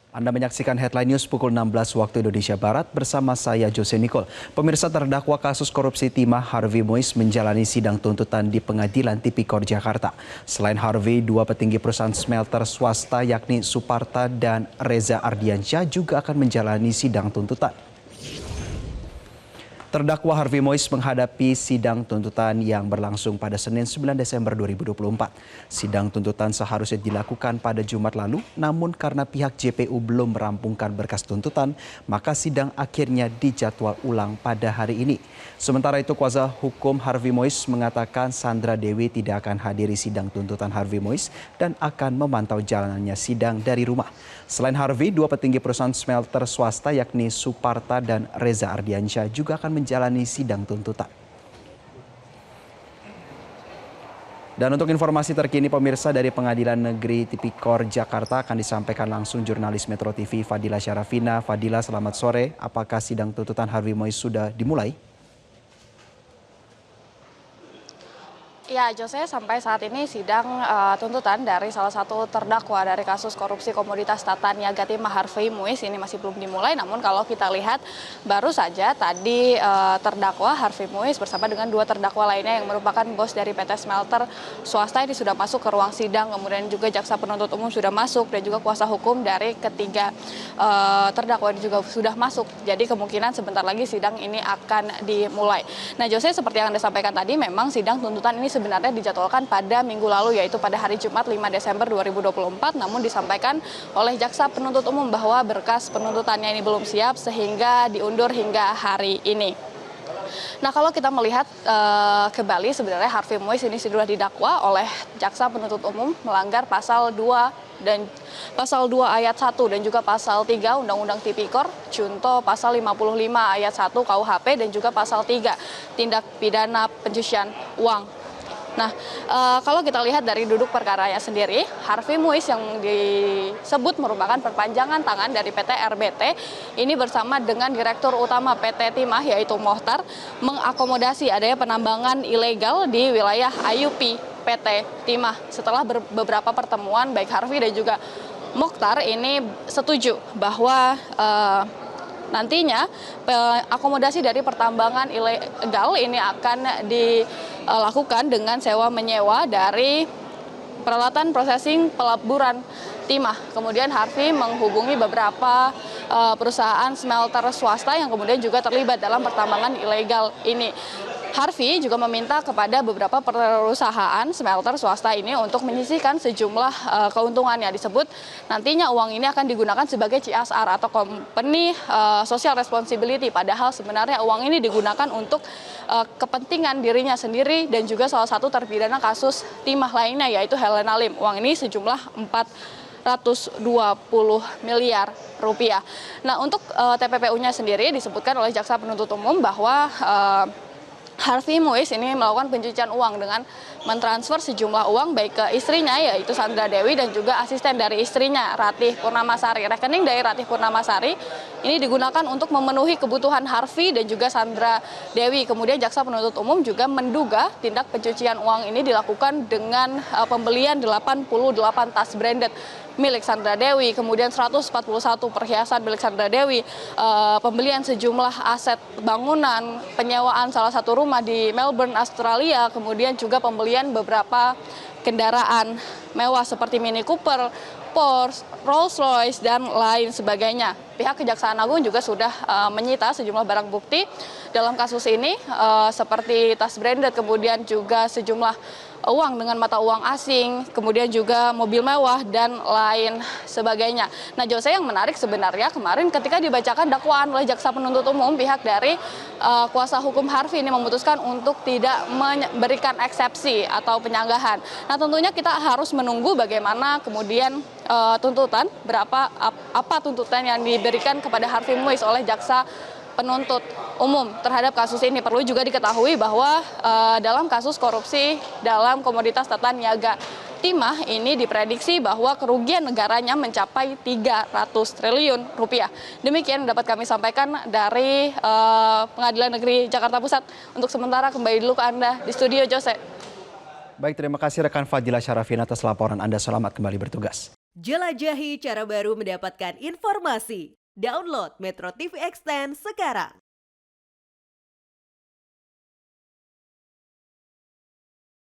Anda menyaksikan Headline News pukul 16 waktu Indonesia Barat bersama saya Jose Nicole. Pemirsa, terdakwa kasus korupsi timah Harvey Mois menjalani sidang tuntutan di Pengadilan Tipikor Jakarta. Selain Harvey, dua petinggi perusahaan smelter swasta yakni Suparta dan Reza Ardiansyah juga akan menjalani sidang tuntutan. Terdakwa Harvey Mois menghadapi sidang tuntutan yang berlangsung pada Senin 9 Desember 2024. Sidang tuntutan seharusnya dilakukan pada Jumat lalu, namun karena pihak JPU belum merampungkan berkas tuntutan, maka sidang akhirnya dijadwal ulang pada hari ini. Sementara itu, kuasa hukum Harvey Mois mengatakan Sandra Dewi tidak akan hadiri sidang tuntutan Harvey Mois dan akan memantau jalannya sidang dari rumah. Selain Harvey, dua petinggi perusahaan smelter swasta yakni Suparta dan Reza Ardiansyah juga akan menjalani sidang tuntutan. Dan untuk informasi terkini pemirsa dari Pengadilan Negeri Tipikor Jakarta akan disampaikan langsung jurnalis Metro TV Fadila Syarafina. Fadila, selamat sore. Apakah sidang tuntutan Harvey Mois sudah dimulai? Ya, Jose, sampai saat ini sidang tuntutan dari salah satu terdakwa dari kasus korupsi komoditas tata niaga timah Harvey Mois ini masih belum dimulai. Namun kalau kita lihat baru saja tadi terdakwa Harvey Mois bersama dengan dua terdakwa lainnya yang merupakan bos dari PT Smelter swasta ini sudah masuk ke ruang sidang. Kemudian juga jaksa penuntut umum sudah masuk dan juga kuasa hukum dari ketiga terdakwa ini juga sudah masuk. Jadi kemungkinan sebentar lagi sidang ini akan dimulai. Nah, Jose, seperti yang Anda sampaikan tadi, memang sidang tuntutan ini sebenarnya dijadwalkan pada minggu lalu, yaitu pada hari Jumat 5 Desember 2024, namun disampaikan oleh jaksa penuntut umum bahwa berkas penuntutannya ini belum siap sehingga diundur hingga hari ini. Nah, kalau kita melihat kembali sebenarnya Harvey Mois ini sudah didakwa oleh jaksa penuntut umum melanggar pasal 2 dan pasal 2 ayat 1 dan juga pasal 3 Undang-Undang Tipikor, junto pasal 55 ayat 1 KUHP dan juga pasal 3 tindak pidana pencucian uang. Nah, kalau kita lihat dari duduk perkaranya sendiri, Harvey Mois yang disebut merupakan perpanjangan tangan dari PT RBT ini bersama dengan Direktur Utama PT Timah yaitu Mohtar mengakomodasi adanya penambangan ilegal di wilayah IUP PT Timah. Setelah beberapa pertemuan baik Harvey dan juga Mohtar ini setuju bahwa nantinya akomodasi dari pertambangan ilegal ini akan dilakukan dengan sewa menyewa dari peralatan processing pelaburan timah. Kemudian Harvey menghubungi beberapa perusahaan smelter swasta yang kemudian juga terlibat dalam pertambangan ilegal ini. Harvey juga meminta kepada beberapa perusahaan smelter swasta ini untuk menyisihkan sejumlah keuntungannya. Disebut nantinya uang ini akan digunakan sebagai CSR atau Company Social Responsibility. Padahal sebenarnya uang ini digunakan untuk kepentingan dirinya sendiri dan juga salah satu terpidana kasus timah lainnya yaitu Helena Lim. Uang ini sejumlah 420 miliar rupiah. Nah, untuk TPPU-nya sendiri disebutkan oleh jaksa penuntut umum bahwa Harvey Mois ini melakukan pencucian uang dengan mentransfer sejumlah uang baik ke istrinya yaitu Sandra Dewi dan juga asisten dari istrinya Ratih Purnamasari. Rekening dari Ratih Purnamasari ini digunakan untuk memenuhi kebutuhan Harvey dan juga Sandra Dewi. Kemudian jaksa penuntut umum juga menduga tindak pencucian uang ini dilakukan dengan pembelian 88 tas branded milik Sandra Dewi, kemudian 141 perhiasan milik Sandra Dewi, pembelian sejumlah aset bangunan, penyewaan salah satu rumah di Melbourne, Australia, kemudian juga pembelian beberapa kendaraan mewah seperti Mini Cooper, Porsche, Rolls-Royce, dan lain sebagainya. Pihak Kejaksaan Agung juga sudah menyita sejumlah barang bukti dalam kasus ini seperti tas branded, kemudian juga sejumlah uang dengan mata uang asing, kemudian juga mobil mewah dan lain sebagainya. Nah, Jose, yang menarik sebenarnya kemarin ketika dibacakan dakwaan oleh jaksa penuntut umum, pihak dari kuasa hukum Harvey ini memutuskan untuk tidak memberikan eksepsi atau penyanggahan. Nah, tentunya kita harus menunggu bagaimana kemudian tuntutan, apa tuntutan yang diberikan kepada Harvey Mois oleh jaksa penuntut umum terhadap kasus ini. Perlu juga diketahui bahwa dalam kasus korupsi dalam komoditas tata niaga timah ini diprediksi bahwa kerugian negaranya mencapai 300 triliun rupiah. Demikian dapat kami sampaikan dari Pengadilan Negeri Jakarta Pusat. Untuk sementara kembali dulu ke Anda di studio, Jose. Baik, terima kasih rekan Fadila Syarafina atas laporan Anda. Selamat kembali bertugas. Jelajahi cara baru mendapatkan informasi. Download Metro TV Extend sekarang.